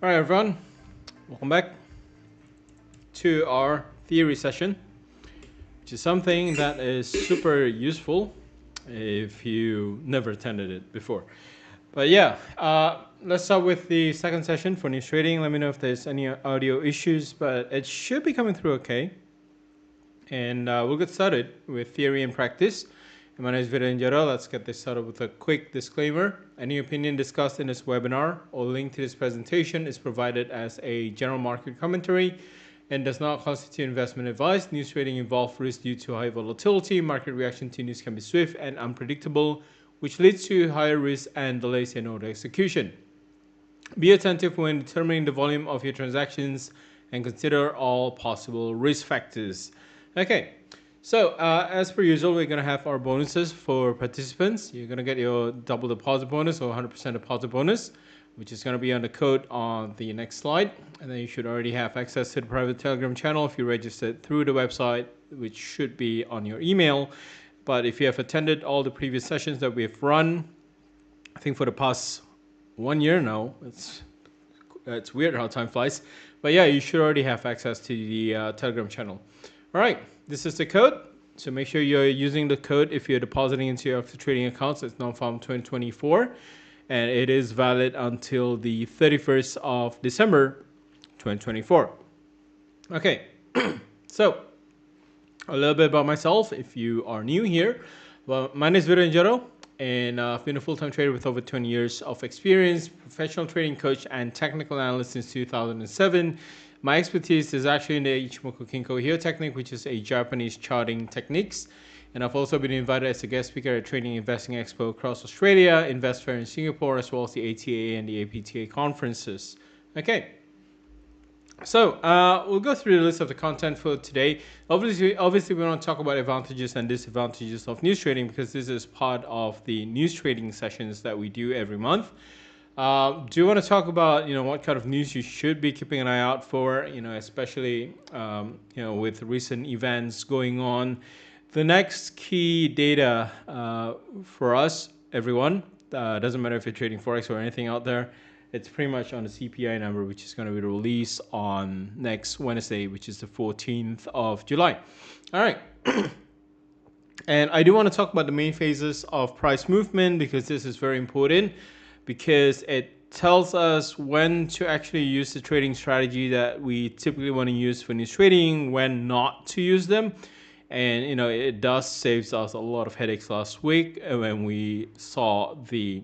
All right, everyone, welcome back to our theory session, which is something that is super useful if you never attended it before. But yeah, let's start with the second session for news trading. Let me know if there's any audio issues, but it should be coming through okay. And we'll get started with theory and practice. My name is Virenjara. Let's get this started with a quick disclaimer. Any opinion discussed in this webinar or link to this presentation is provided as a general market commentary and does not constitute investment advice. News trading involves risk due to high volatility. Market reaction to news can be swift and unpredictable, which leads to higher risk and delays in order execution. Be attentive when determining the volume of your transactions and consider all possible risk factors. Okay, so as per usual, we're going to have our bonuses for participants. You're going to get your double deposit bonus or 100% deposit bonus, which is going to be on the code on the next slide. And then you should already have access to the private Telegram channel if you registered through the website, which should be on your email. But if you have attended all the previous sessions that we've run, I think for the past 1 year now, it's weird how time flies. But yeah, you should already have access to the Telegram channel. All right, this is the code. So make sure you're using the code if you're depositing into your Octa trading accounts. It's non-farm 2024, and it is valid until the 31st of December 2024. Okay, so a little bit about myself if you are new here. Well, my name is Virenjaro, and I've been a full-time trader with over 20 years of experience, professional trading coach, and technical analyst since 2007. My expertise is actually in the Ichimoku Kinko Hyo technique, which is a Japanese charting techniques. And I've also been invited as a guest speaker at Trading Investing Expo across Australia, Invest Fair in Singapore, as well as the ATA and the APTA conferences. Okay. So we'll go through the list of the content for today. Obviously, we want to talk about advantages and disadvantages of news trading because this is part of the news trading sessions that we do every month. Do you want to talk about what kind of news you should be keeping an eye out for? Especially with recent events going on. The next key data for us, everyone, doesn't matter if you're trading forex or anything out there. It's pretty much on the CPI number, which is going to be released on next Wednesday, which is the 14th of July. All right. And I do want to talk about the main phases of price movement because this is very important because it tells us when to actually use the trading strategy that we typically want to use for news trading, when not to use them. And, it does save us a lot of headaches last week when we saw the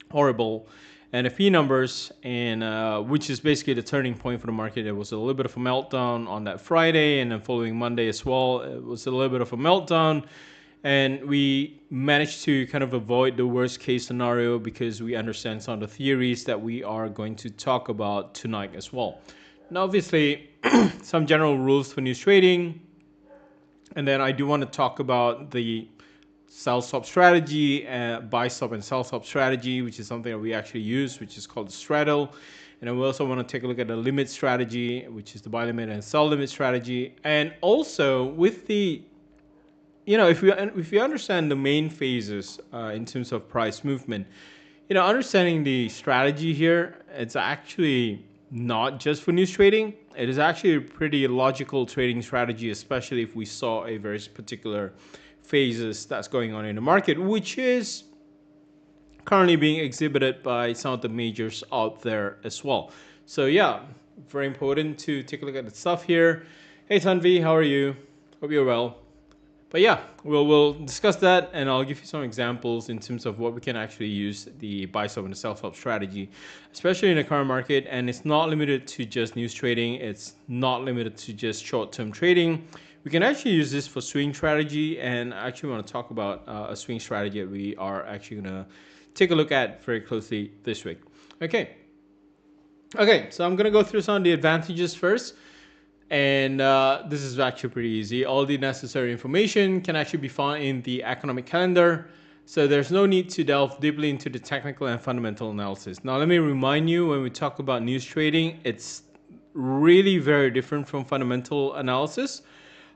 horrible NFP numbers, and which is basically the turning point for the market. It was a little bit of a meltdown on that Friday, and then following Monday as well, it was a little bit of a meltdown. And we managed to kind of avoid the worst case scenario because we understand some of the theories that we are going to talk about tonight as well. Now, obviously, some general rules for news trading. And then I do want to talk about the sell stop strategy, buy stop and sell stop strategy, which is something that we actually use, which is called the straddle. And then we also want to take a look at the limit strategy, which is the buy limit and sell limit strategy. And also with the, if you understand the main phases in terms of price movement, understanding the strategy here, it's actually not just for news trading. It is actually a pretty logical trading strategy, especially if we saw a very particular phases that's going on in the market, which is currently being exhibited by some of the majors out there as well. So yeah, very important to take a look at the stuff here. Hey Tanvi, how are you? Hope you're well. But yeah, we'll discuss that, and I'll give you some examples in terms of what we can actually use the buy stop and the sell stop strategy, especially in the current market. And it's not limited to just news trading. It's not limited to just short-term trading. We can actually use this for swing strategy, and I actually want to talk about a swing strategy that we are actually going to take a look at very closely this week. Okay, so I'm going to go through some of the advantages first, and this is actually pretty easy. All the necessary information can actually be found in the economic calendar, so there's no need to delve deeply into the technical and fundamental analysis. Now, let me remind you, when we talk about news trading, it's really very different from fundamental analysis.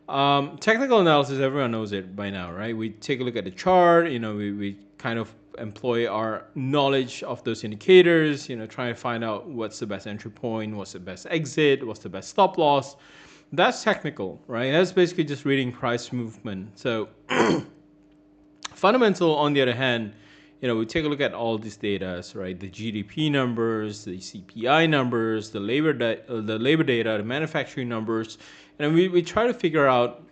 Technical analysis, everyone knows it by now, right? We take a look at the chart, we kind of employ our knowledge of those indicators, try to find out what's the best entry point, what's the best exit, what's the best stop loss. That's technical, right? That's basically just reading price movement. So fundamental, on the other hand, we take a look at all these data, right? The GDP numbers, the CPI numbers, the labor data, the manufacturing numbers, and we try to figure out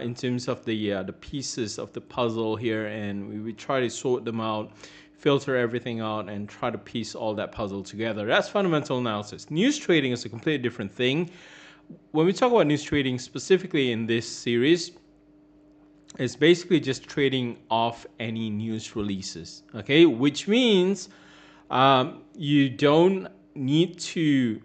in terms of the pieces of the puzzle here, and we try to sort them out, filter everything out, and try to piece all that puzzle together. That's fundamental analysis. News trading is a completely different thing. When we talk about news trading specifically in this series, it's basically just trading off any news releases, okay? Which means you don't need to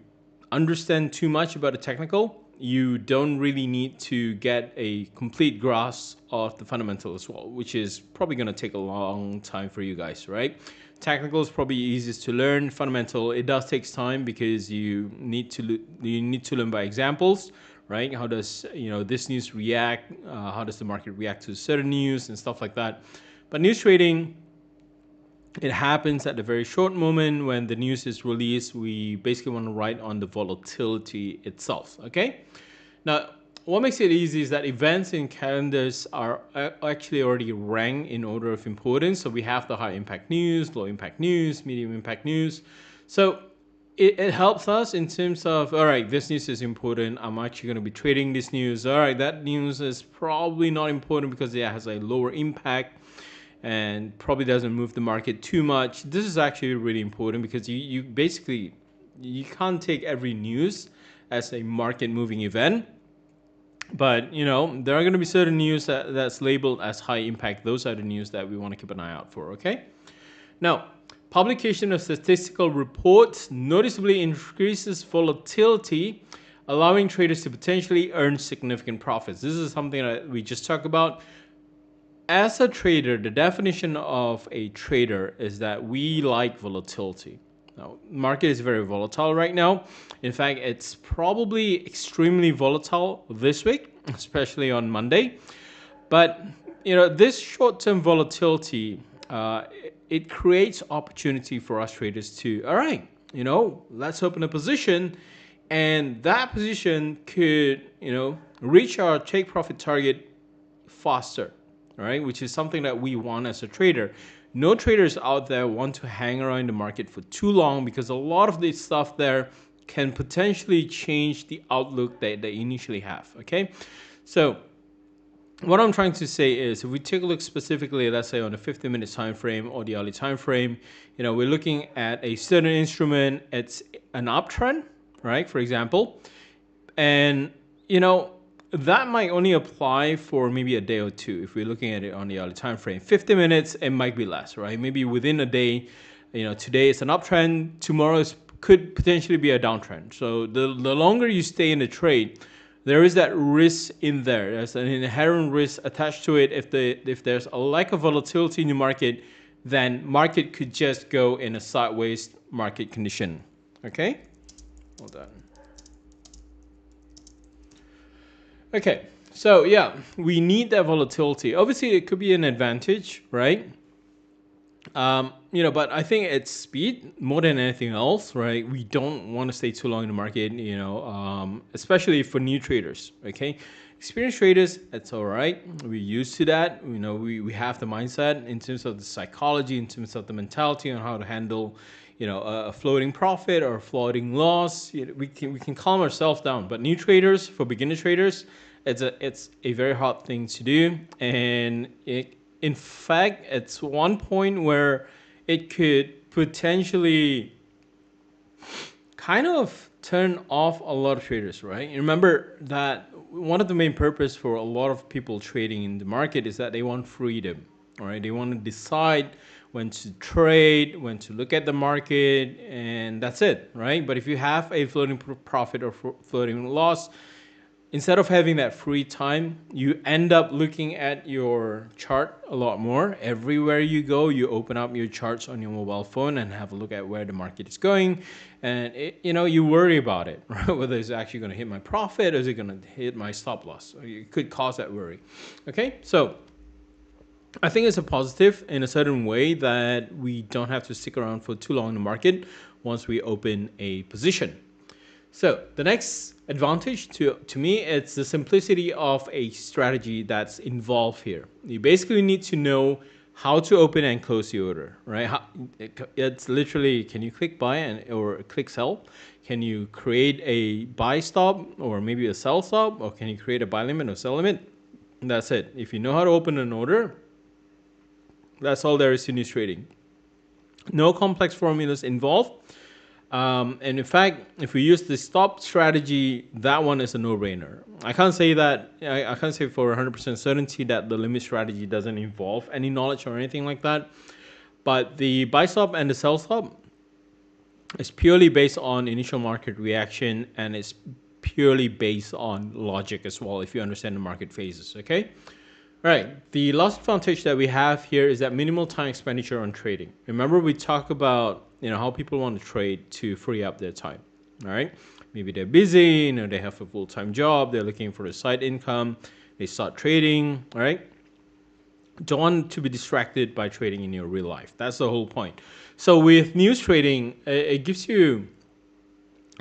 understand too much about the technical. You don't really need to get a complete grasp of the fundamental as well, which is probably going to take a long time for you guys, right? Technical is probably easiest to learn. Fundamental, it does take time because you need to learn by examples, right? How does this news react? How does the market react to certain news and stuff like that? But news trading, it happens at a very short moment when the news is released. We basically want to ride on the volatility itself, okay? Now, what makes it easy is that events in calendars are actually already ranked in order of importance. So we have the high impact news, low impact news, medium impact news. So it helps us in terms of, all right, this news is important. I'm actually going to be trading this news. All right, that news is probably not important because it has a lower impact and probably doesn't move the market too much. This is actually really important because you basically, you can't take every news as a market moving event. But there are going to be certain news that's labeled as high impact. Those are the news that we want to keep an eye out for, okay? Now, publication of statistical reports noticeably increases volatility, allowing traders to potentially earn significant profits. This is something that we just talked about. As a trader, the definition of a trader is that we like volatility. Now, market is very volatile right now. In fact, it's probably extremely volatile this week, especially on Monday. But this short-term volatility, it creates opportunity for us traders to, all right, let's open a position, and that position could, reach our take profit target faster, right? Which is something that we want as a trader. No traders out there want to hang around the market for too long because a lot of this stuff there can potentially change the outlook that they initially have, okay? So what I'm trying to say is, if we take a look specifically, let's say on the 50-minute time frame or the hourly time frame, we're looking at a certain instrument. It's an uptrend, right? For example, and that might only apply for maybe a day or two if we're looking at it on the hourly time frame. 50 minutes, it might be less, right? Maybe within a day, today is an uptrend, tomorrow could potentially be a downtrend. So the longer you stay in the trade, there is that risk in there. There's an inherent risk attached to it. If there's a lack of volatility in the market, then market could just go in a sideways market condition, okay? Hold on. Okay, so yeah, we need that volatility. Obviously, it could be an advantage, right? But I think it's speed more than anything else, right? We don't want to stay too long in the market, especially for new traders, okay? Experienced traders, it's all right. We're used to that. We have the mindset in terms of the psychology, in terms of the mentality on how to handle, a floating profit or a floating loss. We can calm ourselves down. But new traders, for beginner traders, it's a very hard thing to do, and in fact, it's one point where it could potentially kind of turn off a lot of traders, right? You remember that one of the main purpose for a lot of people trading in the market is that they want freedom, all right? They want to decide when to trade, when to look at the market, and that's it, right? But if you have a floating profit or floating loss, instead of having that free time, you end up looking at your chart a lot more. Everywhere you go, you open up your charts on your mobile phone and have a look at where the market is going. And, you worry about it, right? Whether it's actually going to hit my profit or is it going to hit my stop loss. It could cause that worry. Okay, so I think it's a positive in a certain way that we don't have to stick around for too long in the market once we open a position. So the next advantage to me, it's the simplicity of a strategy that's involved here. You basically need to know how to open and close the order, right? It's literally, can you click buy or click sell? Can you create a buy stop or maybe a sell stop? Or can you create a buy limit or sell limit? And that's it. If you know how to open an order, that's all there is to news trading. No complex formulas involved. And in fact, if we use the stop strategy, that one is a no-brainer. I can't say that, I can't say for 100% certainty that the limit strategy doesn't involve any knowledge or anything like that. But the buy stop and the sell stop is purely based on initial market reaction, and it's purely based on logic as well, if you understand the market phases, okay? All right, the last advantage that we have here is that minimal time expenditure on trading. Remember, we talk about how people want to trade to free up their time. All right, maybe they're busy, they have a full-time job, they're looking for a side income, they start trading. All right, don't want to be distracted by trading in your real life. That's the whole point. So with news trading, it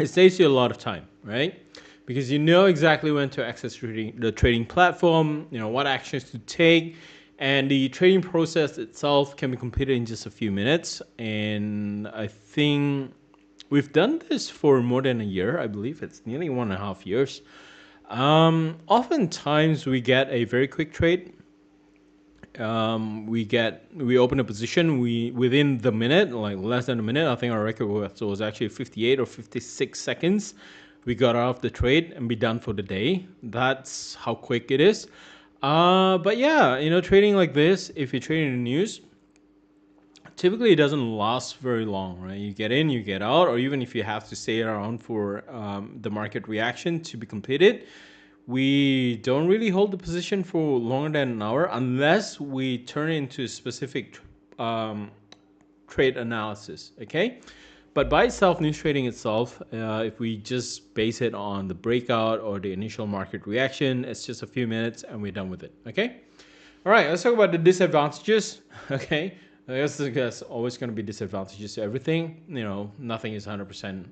saves you a lot of time, right? Because you know exactly when to access the trading platform, what actions to take, and the trading process itself can be completed in just a few minutes. And I think we've done this for more than a year. I believe it's nearly 1.5 years. Oftentimes we get a very quick trade. We open a position within the minute, like less than a minute. I think our record was actually 58 or 56 seconds. We got out of the trade and be done for the day. That's how quick it is. But yeah, trading like this, if you're trading the news, typically it doesn't last very long, right? You get in, you get out, or even if you have to stay around for the market reaction to be completed, we don't really hold the position for longer than an hour unless we turn it into specific trade analysis, okay? But by itself, news trading itself, if we just base it on the breakout or the initial market reaction, it's just a few minutes and we're done with it, okay? All right, let's talk about the disadvantages, okay? I guess there's always going to be disadvantages to everything. Nothing is 100%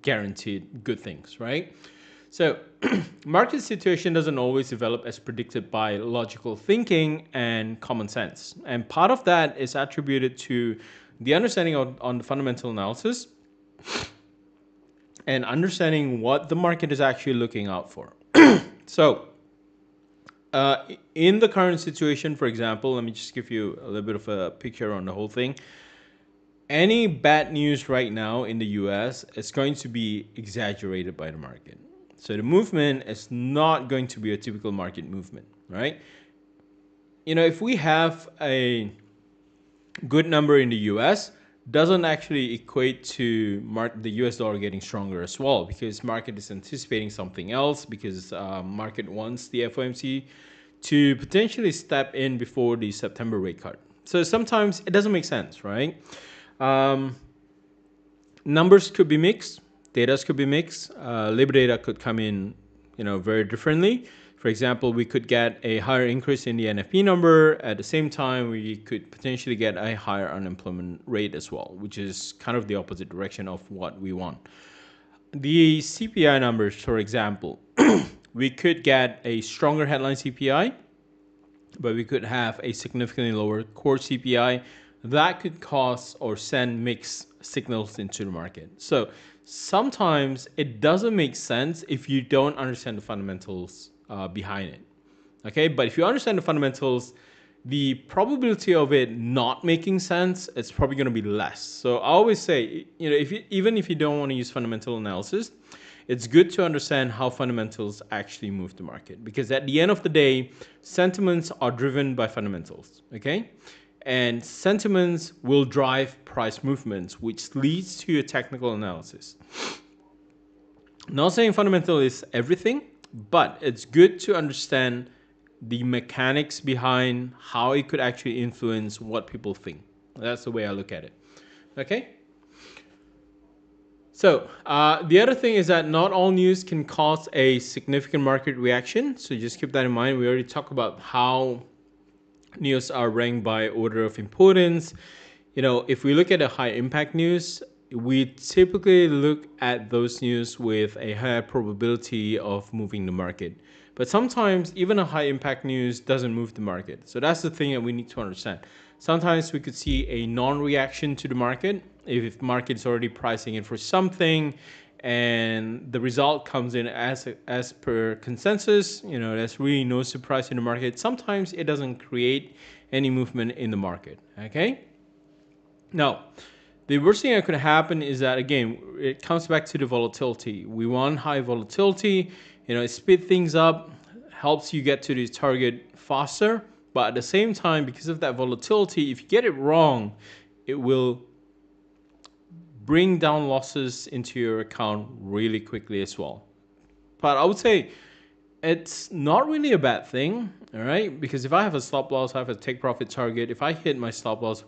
guaranteed good things, right? So market situation doesn't always develop as predicted by logical thinking and common sense. And part of that is attributed to the understanding on the fundamental analysis and understanding what the market is actually looking out for. So in the current situation, for example, let me just give you a little bit of a picture on the whole thing. Any bad news right now in the US is going to be exaggerated by the market. So the movement is not going to be a typical market movement, right? If we have a good number in the US, doesn't actually equate to the US dollar getting stronger as well, because market is anticipating something else, because market wants the FOMC to potentially step in before the September rate cut. So sometimes it doesn't make sense, right? Numbers could be mixed. Data could be mixed. Labor data could come in, very differently. For example, we could get a higher increase in the NFP number. At the same time, we could potentially get a higher unemployment rate as well, which is kind of the opposite direction of what we want. The CPI numbers, for example, we could get a stronger headline CPI, but we could have a significantly lower core CPI. That could cause or send mixed signals into the market. So sometimes it doesn't make sense if you don't understand the fundamentals behind it. Okay, but if you understand the fundamentals, the probability of it not making sense, it's probably going to be less. So I always say, even if you don't want to use fundamental analysis, it's good to understand how fundamentals actually move the market, because at the end of the day, sentiments are driven by fundamentals. Okay. And sentiments will drive price movements, which leads to a technical analysis. Not saying fundamental is everything, but it's good to understand the mechanics behind how it could actually influence what people think. That's the way I look at it. Okay? So the other thing is that not all news can cause a significant market reaction. So just keep that in mind. We already talked about how News are ranked by order of importance. If we look at the high impact news, we typically look at those news with a higher probability of moving the market. But sometimes even a high impact news doesn't move the market. So that's the thing that we need to understand. Sometimes we could see a non-reaction to the market if the market is already pricing in for something and the result comes in as per consensus. There's really no surprise in the market. Sometimes it doesn't create any movement in the market. Okay. Now, the worst thing that could happen is that, again, it comes back to the volatility. We want high volatility. It speeds things up, helps you get to the target faster. But at the same time, because of that volatility, if you get it wrong, it will bring down losses into your account really quickly as well. But I would say it's not really a bad thing, all right? Because if I have a stop loss, I have a take profit target. If I hit my stop loss,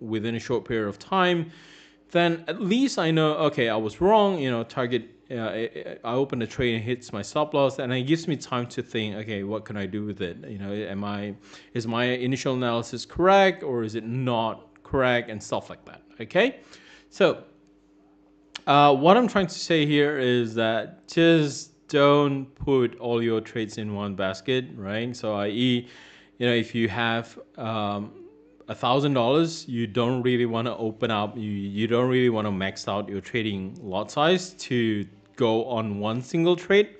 within a short period of time, then at least I know, okay, I was wrong. Target. I open the trade and hits my stop loss, and it gives me time to think, okay, what can I do with it? Is my initial analysis correct or is it not correct, and stuff like that. Okay, so what I'm trying to say here is that just don't put all your trades in one basket, right? So, i.e., if you have $1,000, you don't really want to open up. You don't really want to max out your trading lot size to go on one single trade.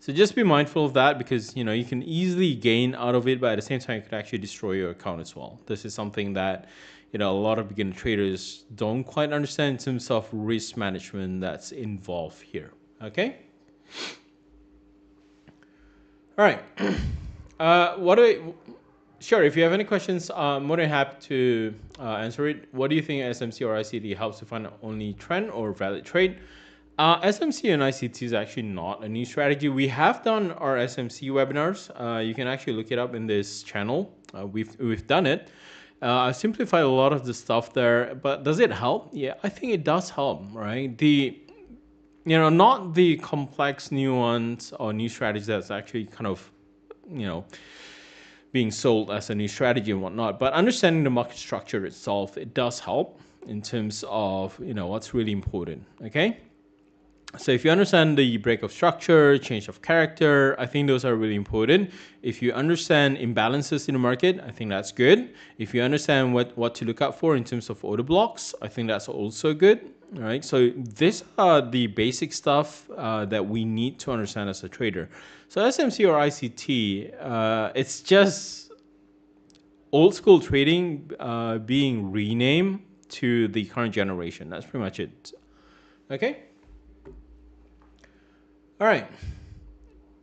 So just be mindful of that, because you can easily gain out of it, but at the same time, it could actually destroy your account as well. This is something that a lot of beginner traders don't quite understand in terms of risk management that's involved here. Okay. All right. Sure, if you have any questions, I'm more than happy to answer it. What do you think SMC or ICT helps to find only trend or valid trade? SMC and ICT is actually not a new strategy. We have done our SMC webinars. You can actually look it up in this channel. We've done it. I simplified a lot of the stuff there, but does it help? Yeah, I think it does help, right? Not the complex nuance or new strategy that's actually kind of, being sold as a new strategy and whatnot, but understanding the market structure itself, it does help in terms of, what's really important. Okay. So if you understand the break of structure, change of character, I think those are really important. If you understand imbalances in the market, I think that's good. If you understand what to look out for in terms of order blocks, I think that's also good. All right. So these are the basic stuff that we need to understand as a trader. So SMC or ICT, it's just old school trading being renamed to the current generation. That's pretty much it. Okay. All right.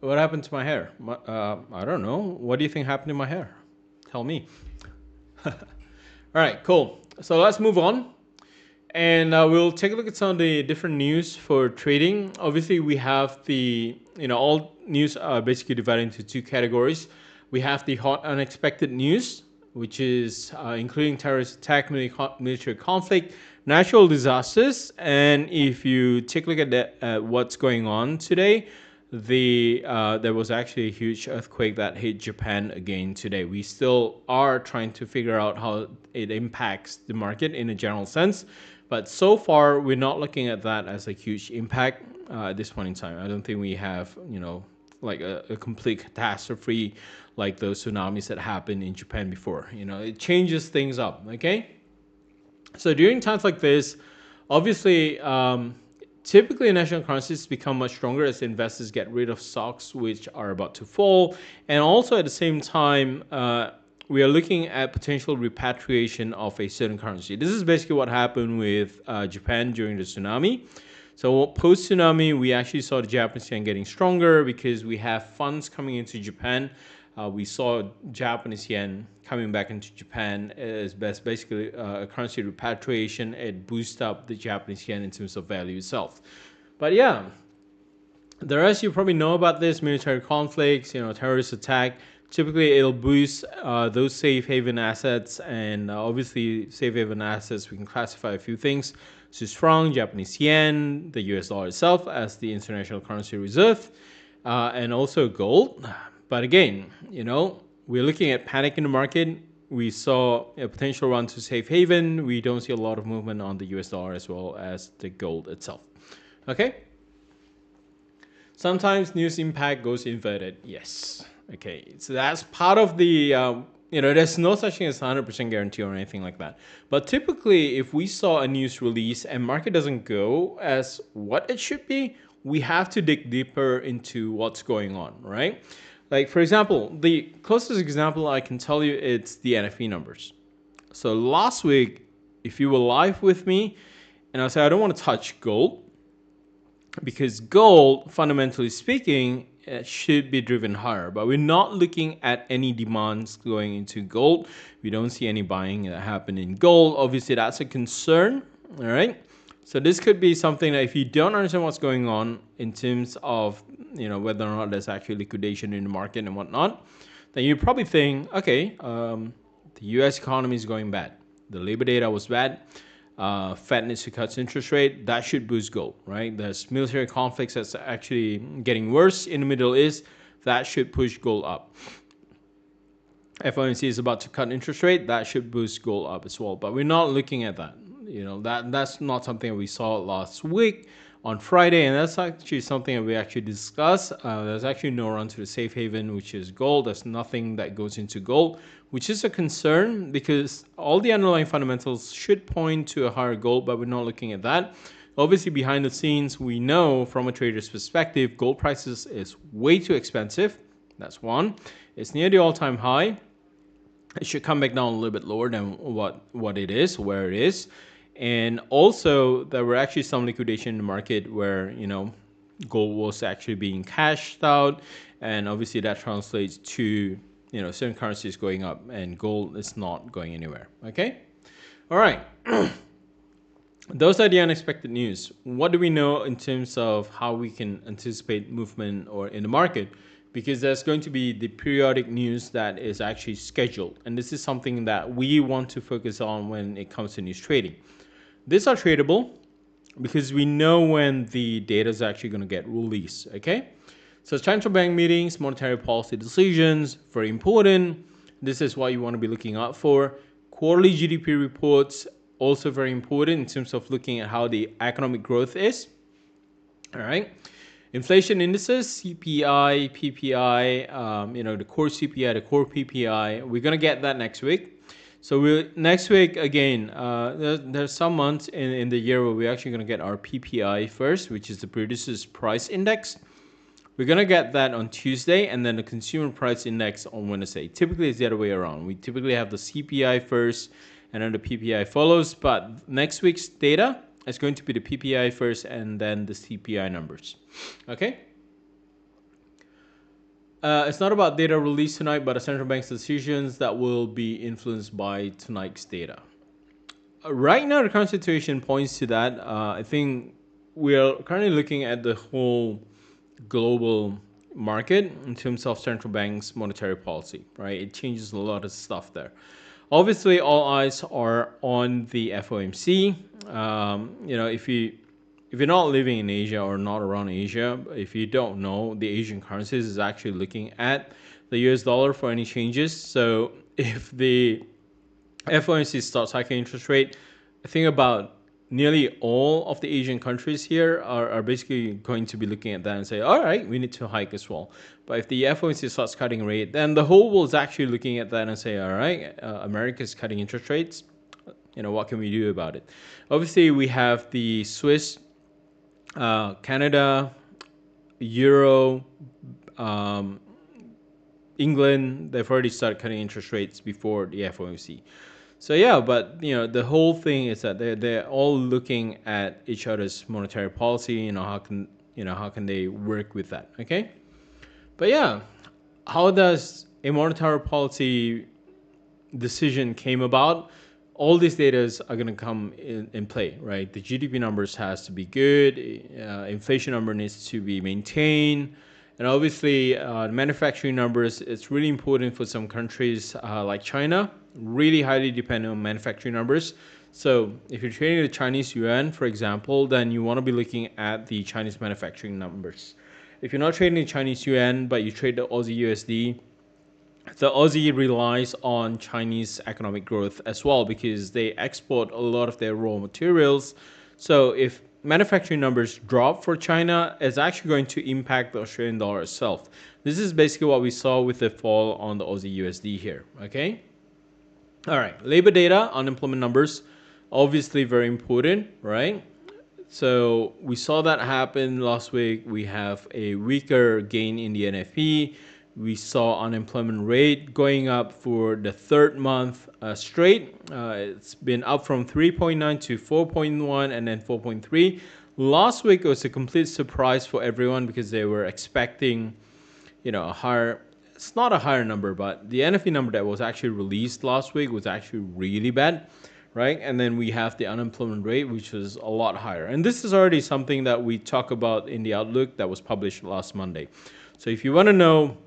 What happened to my hair? I don't know. What do you think happened to my hair? Tell me. All right, cool. So let's move on. And we'll take a look at some of the different news for trading. Obviously, we have all news are basically divided into two categories. We have the hot unexpected news, which is including terrorist attack, military conflict, natural disasters, and if you take a look at what's going on today, there was actually a huge earthquake that hit Japan again today. We still are trying to figure out how it impacts the market in a general sense, but so far we're not looking at that as a huge impact at this point in time. I don't think we have like a complete catastrophe like those tsunamis that happened in Japan before. It changes things up. Okay. So during times like this, obviously, typically national currencies become much stronger as investors get rid of stocks which are about to fall. And also at the same time, we are looking at potential repatriation of a certain currency. This is basically what happened with Japan during the tsunami. So post-tsunami, we actually saw the Japanese yen getting stronger because we have funds coming into Japan. We saw Japanese yen coming back into Japan as basically a currency repatriation. It boosts up the Japanese yen in terms of value itself. But yeah, the rest you probably know about this: military conflicts, terrorist attack. Typically, it'll boost those safe haven assets, and obviously, safe haven assets we can classify a few things: Swiss franc, Japanese yen, the US dollar itself as the international currency reserve, and also gold. But again, we're looking at panic in the market. We saw a potential run to safe haven. We don't see a lot of movement on the US dollar as well as the gold itself. Okay. Sometimes news impact goes inverted. Yes. Okay. So that's part of the, there's no such thing as 100% guarantee or anything like that. But typically, if we saw a news release and market doesn't go as what it should be, we have to dig deeper into what's going on, right? Like, for example, the closest example I can tell you, it's the NFP numbers. So last week, if you were live with me, and I said I don't want to touch gold, because gold, fundamentally speaking, should be driven higher. But we're not looking at any demands going into gold. We don't see any buying that happen in gold. Obviously, that's a concern. All right. So this could be something that if you don't understand what's going on in terms of whether or not there's actually liquidation in the market and whatnot, then you probably think, okay, the U.S. economy is going bad. The labor data was bad. Fed needs to cut interest rate. That should boost gold, right? There's military conflicts that's actually getting worse in the Middle East. That should push gold up. FOMC is about to cut interest rate. That should boost gold up as well. But we're not looking at that. That's not something we saw last week on Friday, and that's actually something that we actually discussed. There's actually no run to the safe haven, which is gold. There's nothing that goes into gold, which is a concern because all the underlying fundamentals should point to a higher gold, but we're not looking at that. Obviously, behind the scenes, we know from a trader's perspective, gold prices is way too expensive. That's one. It's near the all-time high. It should come back down a little bit lower than what it is, where it is. And also, there were actually some liquidation in the market where, gold was actually being cashed out. And obviously, that translates to, certain currencies going up and gold is not going anywhere. Okay? All right. Those are the unexpected news. What do we know in terms of how we can anticipate movement or in the market? Because there's going to be the periodic news that is actually scheduled. And this is something that we want to focus on when it comes to news trading. These are tradable because we know when the data is actually going to get released, okay? So central bank meetings, monetary policy decisions, very important. This is what you want to be looking out for. Quarterly GDP reports, also very important in terms of looking at how the economic growth is, all right? Inflation indices, CPI, PPI, the core CPI, the core PPI, we're going to get that next week. So next week, again, there's some months in the year where we're actually going to get our PPI first, which is the Producer's Price Index. We're going to get that on Tuesday, and then the Consumer Price Index on Wednesday. Typically, it's the other way around. We typically have the CPI first, and then the PPI follows. But next week's data is going to be the PPI first, and then the CPI numbers. Okay? It's not about data released tonight, but the central bank's decisions that will be influenced by tonight's data. Right now, the current situation points to that. I think we're currently looking at the whole global market in terms of central bank's monetary policy, right? It changes a lot of stuff there. Obviously, all eyes are on the FOMC. If you're not living in Asia or not around Asia, if you don't know, the Asian currencies is actually looking at the US dollar for any changes. So if the FOMC starts hiking interest rate, I think about nearly all of the Asian countries here are basically going to be looking at that and say, all right, we need to hike as well. But if the FOMC starts cutting rate, then the whole world is actually looking at that and say, all right, America's cutting interest rates. What can we do about it? Obviously, we have the Swiss, Canada, Euro, England. They've already started cutting interest rates before the FOMC. So yeah, but the whole thing is that they're all looking at each other's monetary policy. How can they work with that? Okay, but yeah, how does a monetary policy decision came about? All these data are going to come in play, right? The GDP numbers has to be good. Inflation number needs to be maintained. And obviously, the manufacturing numbers, it's really important for some countries like China, really highly dependent on manufacturing numbers. So if you're trading the Chinese yuan, for example, then you want to be looking at the Chinese manufacturing numbers. If you're not trading the Chinese yuan, but you trade the Aussie USD, the Aussie relies on Chinese economic growth as well because they export a lot of their raw materials. So if manufacturing numbers drop for China, it's actually going to impact the Australian dollar itself. This is basically what we saw with the fall on the Aussie USD here. Okay. All right. Labor data, unemployment numbers, obviously very important, right? So we saw that happen last week. We have a weaker gain in the NFP. We saw unemployment rate going up for the third month straight. It's been up from 3.9 to 4.1 and then 4.3. Last week it was a complete surprise for everyone because they were expecting, a higher. It's not a higher number, but the NFP number that was actually released last week was actually really bad, right? And then we have the unemployment rate, which was a lot higher. And this is already something that we talk about in the Outlook that was published last Monday. So if you want to know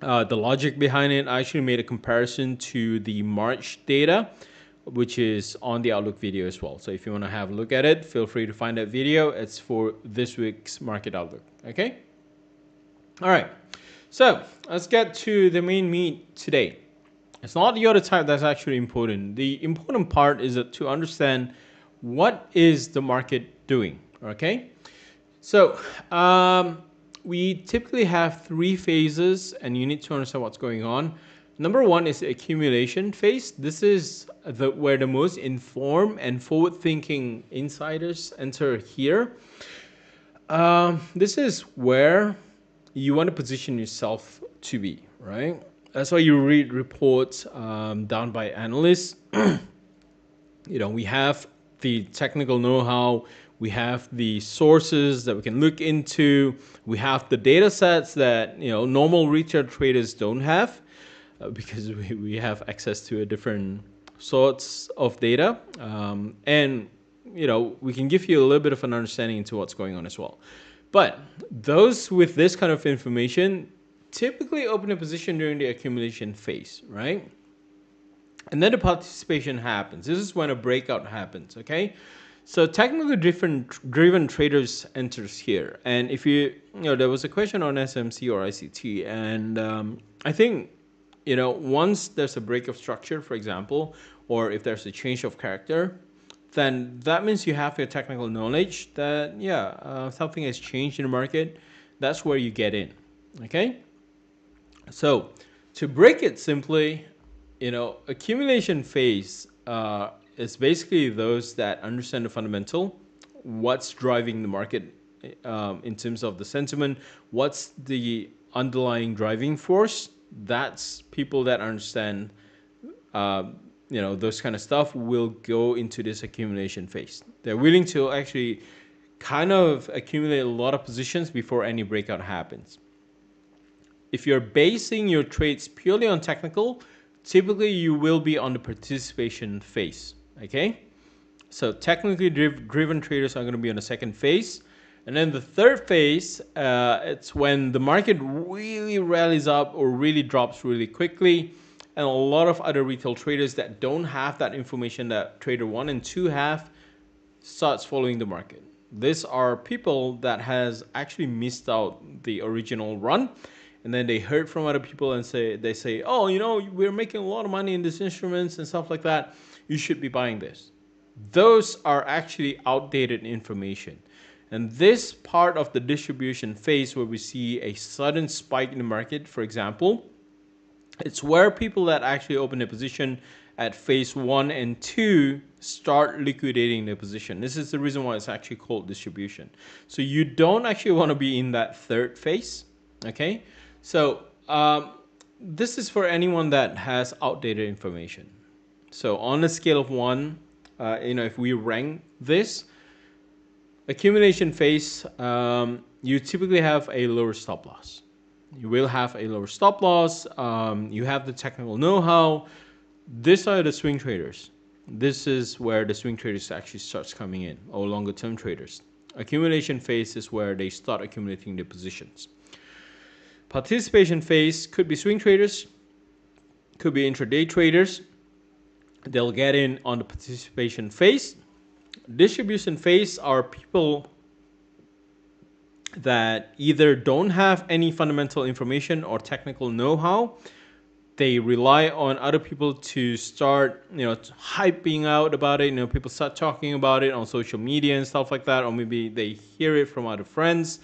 the logic behind it, I actually made a comparison to the March data, which is on the Outlook video as well. So if you want to have a look at it, feel free to find that video. It's for this week's market outlook. Okay. All right. So let's get to the main meat today. It's not the other type that's actually important. The important part is that to understand what is the market doing. Okay. So we typically have three phases, and you need to understand what's going on. Number one is the accumulation phase. This is where the most informed and forward-thinking insiders enter here. This is where you want to position yourself to be, right? That's why you read reports done by analysts. We have the technical know-how, we have the sources that we can look into, we have the data sets that normal retail traders don't have because we have access to a different sorts of data, and we can give you a little bit of an understanding into what's going on as well. But those with this kind of information typically open a position during the accumulation phase, right? And then the participation happens. This is when a breakout happens, okay? So technically driven traders enters here. And if there was a question on SMC or ICT, and I think, once there's a break of structure, for example, or if there's a change of character, then that means you have your technical knowledge that, something has changed in the market. That's where you get in, okay? So to break it simply, accumulation phase is basically those that understand the fundamental, what's driving the market in terms of the sentiment, what's the underlying driving force. That's people that understand those kind of stuff will go into this accumulation phase. They're willing to actually kind of accumulate a lot of positions before any breakout happens. If you're basing your trades purely on technical, typically you will be on the participation phase, okay? So technically driven traders are going to be on the second phase. And then the third phase, it's when the market really rallies up or really drops really quickly. And a lot of other retail traders that don't have that information that trader 1 and 2 have starts following the market. These are people that has actually missed out the original run. And then they heard from other people and they say, oh, we're making a lot of money in these instruments and stuff like that. You should be buying this. Those are actually outdated information. And this part of the distribution phase where we see a sudden spike in the market, for example, it's where people that actually open a position at phase 1 and 2 start liquidating their position. This is the reason why it's actually called distribution. So you don't actually want to be in that third phase, okay? So this is for anyone that has outdated information. So on a scale of 1, if we rank this, accumulation phase, you typically have a lower stop loss. You will have a lower stop loss. You have the technical know-how. These are the swing traders. This is where the swing traders actually starts coming in, or longer term traders. Accumulation phase is where they start accumulating their positions. Participation phase could be swing traders, could be intraday traders. They'll get in on the participation phase. Distribution phase are people that either don't have any fundamental information or technical know-how, they rely on other people to start, hyping out about it. People start talking about it on social media and stuff like that, or maybe they hear it from other friends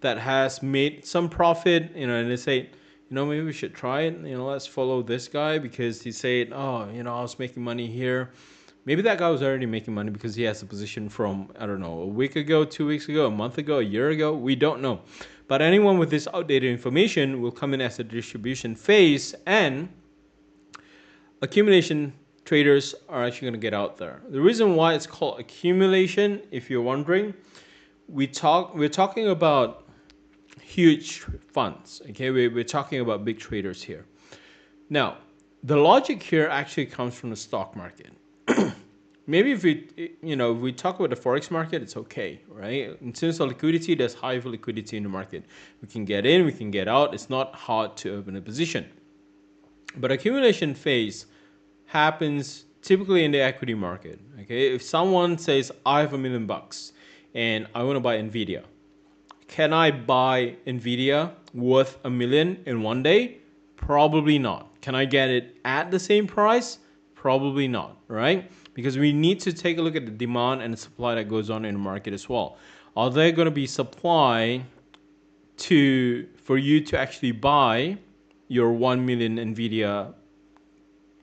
that has made some profit, and they say, maybe we should try it. Let's follow this guy because he said, oh, I was making money here. Maybe that guy was already making money because he has a position from, I don't know, a week ago, 2 weeks ago, a month ago, a year ago. We don't know. But anyone with this outdated information will come in as a distribution phase, and accumulation traders are actually going to get out there. The reason why it's called accumulation, if you're wondering, we're talking about huge funds. Okay, we're talking about big traders here. Now, the logic here actually comes from the stock market. Maybe if we talk about the forex market, it's okay, right? In terms of liquidity, there's high liquidity in the market. We can get in, we can get out. It's not hard to open a position. But accumulation phase happens typically in the equity market. Okay, if someone says, I have $1 million and I want to buy Nvidia, can I buy Nvidia worth $1 million in one day? Probably not. Can I get it at the same price? Probably not, right? Because we need to take a look at the demand and the supply that goes on in the market as well. Are there going to be supply for you to actually buy your 1 million Nvidia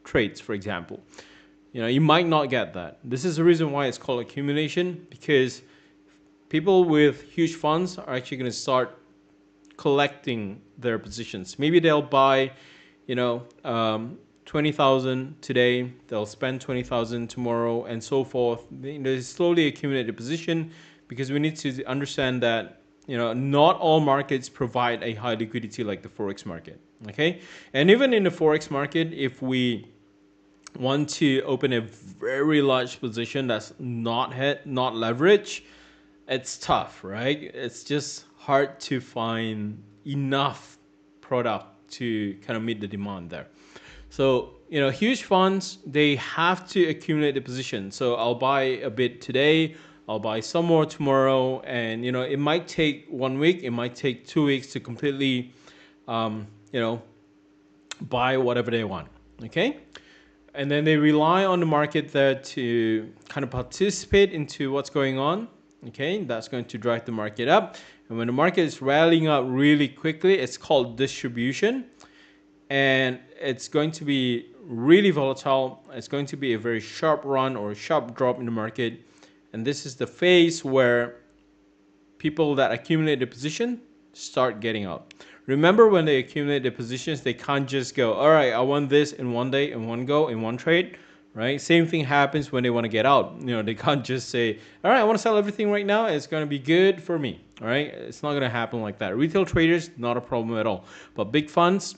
trades, for example? You might not get that. This is the reason why it's called accumulation, because people with huge funds are actually going to start collecting their positions. Maybe they'll buy, 20,000 today, they'll spend 20,000 tomorrow, and so forth. They slowly accumulate the position, because we need to understand that not all markets provide a high liquidity like the forex market. Okay, and even in the forex market, if we want to open a very large position that's not leverage, it's tough, right? It's just hard to find enough product to kind of meet the demand there. So, huge funds, they have to accumulate the position. So I'll buy a bit today, I'll buy some more tomorrow, and, it might take 1 week, it might take 2 weeks to completely, buy whatever they want, okay? And then they rely on the market there to kind of participate into what's going on, okay? That's going to drive the market up. And when the market is rallying up really quickly, it's called distribution. And it's going to be really volatile. It's going to be a very sharp run or a sharp drop in the market. And this is the phase where people that accumulate the position start getting out. Remember, when they accumulate the positions, they can't just go, all right, I want this in one day, in one go, in one trade, right? Same thing happens when they want to get out. They can't just say, all right, I want to sell everything right now. It's going to be good for me, all right? It's not going to happen like that. Retail traders, not a problem at all. But big funds,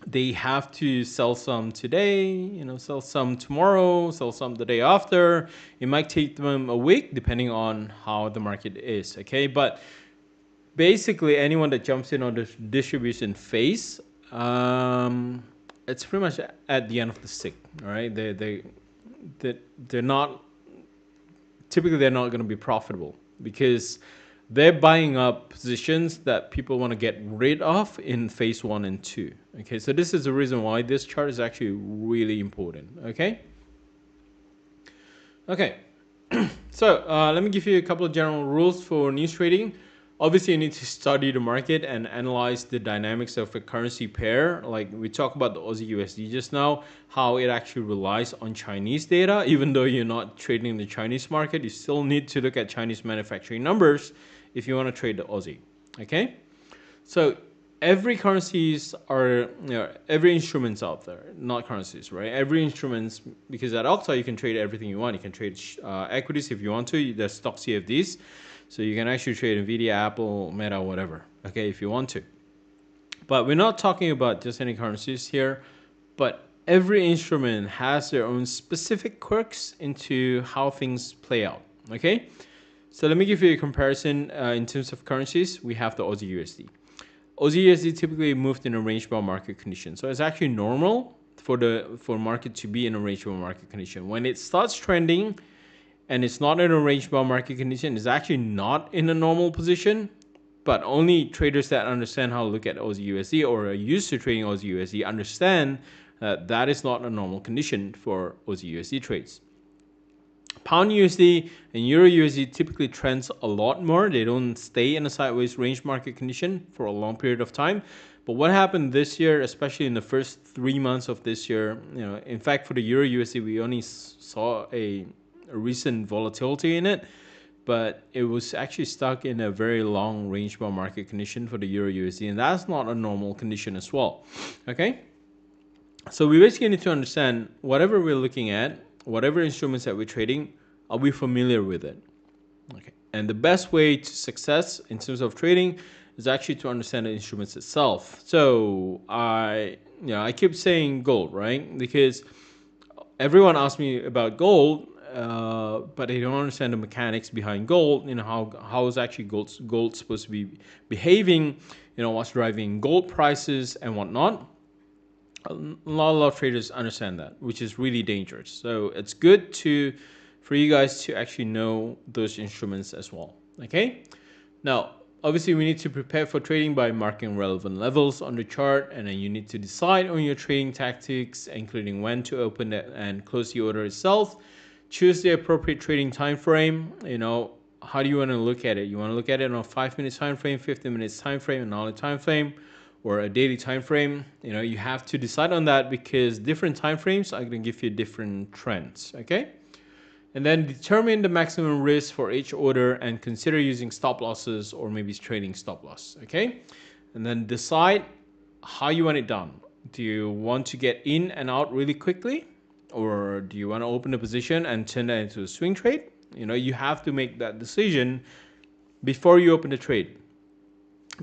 they have to sell some today, sell some tomorrow, sell some the day after. It might take them a week depending on how the market is, okay? But basically, anyone that jumps in on the distribution phase, it's pretty much at the end of the stick, all right? They're not, typically they're not going to be profitable, because they're buying up positions that people want to get rid of in phase 1 and 2. Okay, so this is the reason why this chart is actually really important. Okay. So let me give you a couple of general rules for news trading. Obviously, you need to study the market and analyze the dynamics of a currency pair. Like we talked about the Aussie USD just now, how it actually relies on Chinese data. Even though you're not trading in the Chinese market, you still need to look at Chinese manufacturing numbers if you want to trade the Aussie. Okay, so every currencies are, every instruments out there, not currencies, right? Every instruments, because at Octa you can trade everything you want. You can trade equities if you want to. There's stock CFDs, so you can actually trade Nvidia, Apple, Meta, whatever. Okay, if you want to. But we're not talking about just any currencies here. But every instrument has their own specific quirks into how things play out. Okay. So let me give you a comparison in terms of currencies. We have the Aussie USD. Aussie USD typically moved in a range-bound market condition. So it's actually normal for market to be in a range-bound market condition. When it starts trending and it's not in a range-bound market condition, it's actually not in a normal position, but only traders that understand how to look at Aussie USD or are used to trading Aussie USD understand that that is not a normal condition for Aussie USD trades. Pound USD and Euro USD typically trends a lot more. They don't stay in a sideways range market condition for a long period of time. But what happened this year, especially in the first 3 months of this year, in fact, for the Euro USD, we only saw a recent volatility in it, but it was actually stuck in a very long range bar market condition for the Euro USD, and that's not a normal condition as well. Okay, so we basically need to understand whatever we're looking at, whatever instruments that we're trading, are we familiar with it? Okay, and the best way to success in terms of trading is actually to understand the instruments itself. So I keep saying gold, right? Because everyone asks me about gold, but they don't understand the mechanics behind gold. How is actually gold supposed to be behaving? What's driving gold prices and whatnot. A lot of traders understand that, which is really dangerous. So it's good for you guys to actually know those instruments as well. Okay. Now, obviously, we need to prepare for trading by marking relevant levels on the chart, and then you need to decide on your trading tactics, including when to open it and close the order itself. Choose the appropriate trading time frame. How do you want to look at it? You want to look at it on a 5-minute time frame, 15 minutes time frame, an hourly time frame, or a daily time frame. You have to decide on that because different time frames are going to give you different trends. Okay. And then determine the maximum risk for each order and consider using stop losses or maybe trading stop loss. Okay. And then decide how you want it done. Do you want to get in and out really quickly? Or do you want to open a position and turn that into a swing trade? You have to make that decision before you open the trade,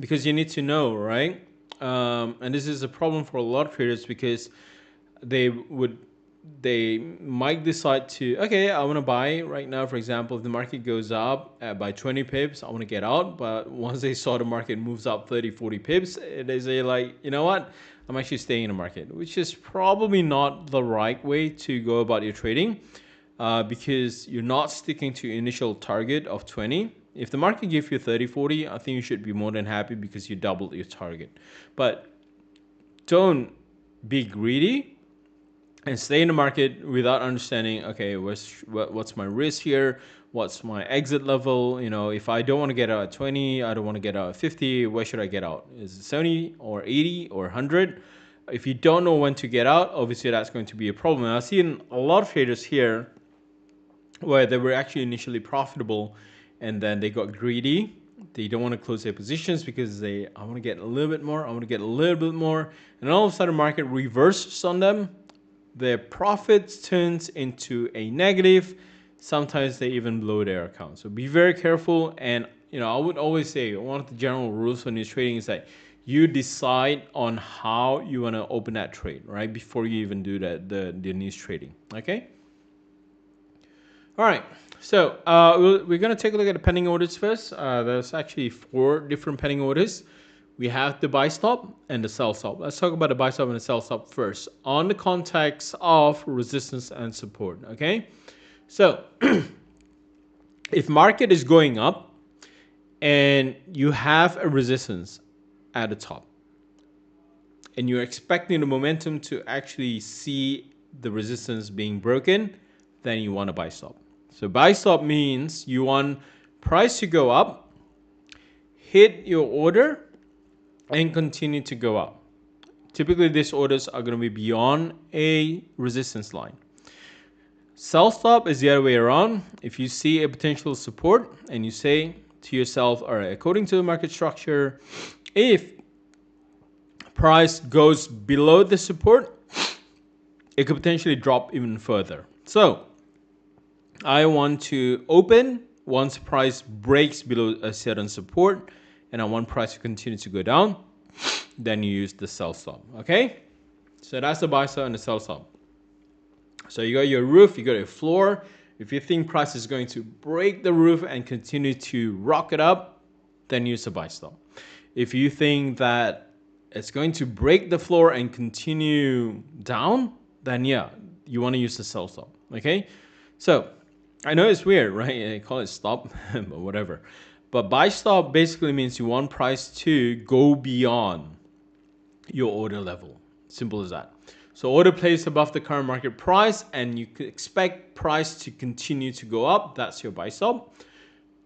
because you need to know, right? And this is a problem for a lot of traders because they might decide to, okay, I want to buy right now. For example, if the market goes up by 20 pips, I want to get out. But once they saw the market moves up 30, 40 pips, they say like, you know what? I'm actually staying in the market, which is probably not the right way to go about your trading because you're not sticking to your initial target of 20. If the market gives you 30, 40, I think you should be more than happy because you doubled your target. But don't be greedy and stay in the market without understanding, okay, what's my risk here? What's my exit level? If I don't want to get out at 20, I don't want to get out at 50, where should I get out? Is it 70 or 80 or 100? If you don't know when to get out, obviously that's going to be a problem. And I've seen a lot of traders here where they were actually initially profitable and then they got greedy. They don't want to close their positions because I want to get a little bit more, I want to get a little bit more. And all of a sudden the market reverses on them. Their profits turns into a negative. Sometimes they even blow their account. So be very careful. And I would always say one of the general rules for news trading is that you decide on how you want to open that trade, right? Before you even do the news trading. Okay. All right. So we're going to take a look at the pending orders first. There's actually 4 different pending orders. We have the buy stop and the sell stop. Let's talk about the buy stop and the sell stop first on the context of resistance and support. Okay. So if market is going up and you have a resistance at the top and you're expecting the momentum to actually see the resistance being broken, then you want a buy stop. So buy stop means you want price to go up, hit your order, and continue to go up. Typically, these orders are going to be beyond a resistance line. Sell stop is the other way around. If you see a potential support and you say to yourself, all right, according to the market structure, if price goes below the support, it could potentially drop even further. So I want to open once price breaks below a certain support and I want price to continue to go down, then you use the sell stop. Okay, so that's the buy stop and the sell stop. So you got your roof, you got your floor. If you think price is going to break the roof and continue to rock it up, then use the buy stop. If you think that it's going to break the floor and continue down, then yeah, you want to use the sell stop. Okay, so I know it's weird, right? I call it stop, but whatever. But buy stop basically means you want price to go beyond your order level. Simple as that. So order placed above the current market price and you could expect price to continue to go up. That's your buy stop.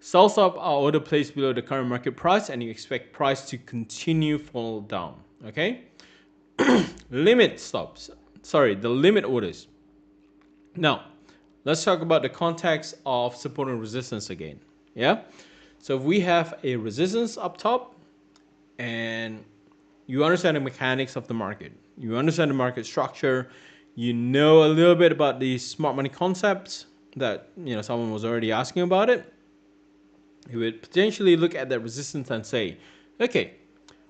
Sell stop are order placed below the current market price and you expect price to continue fall down. Okay. Limit stops. Sorry, the limit orders. Now, let's talk about the context of support and resistance again. Yeah. So if we have a resistance up top and you understand the mechanics of the market, you understand the market structure, you know a little bit about the smart money concepts that someone was already asking about it, you would potentially look at that resistance and say, okay,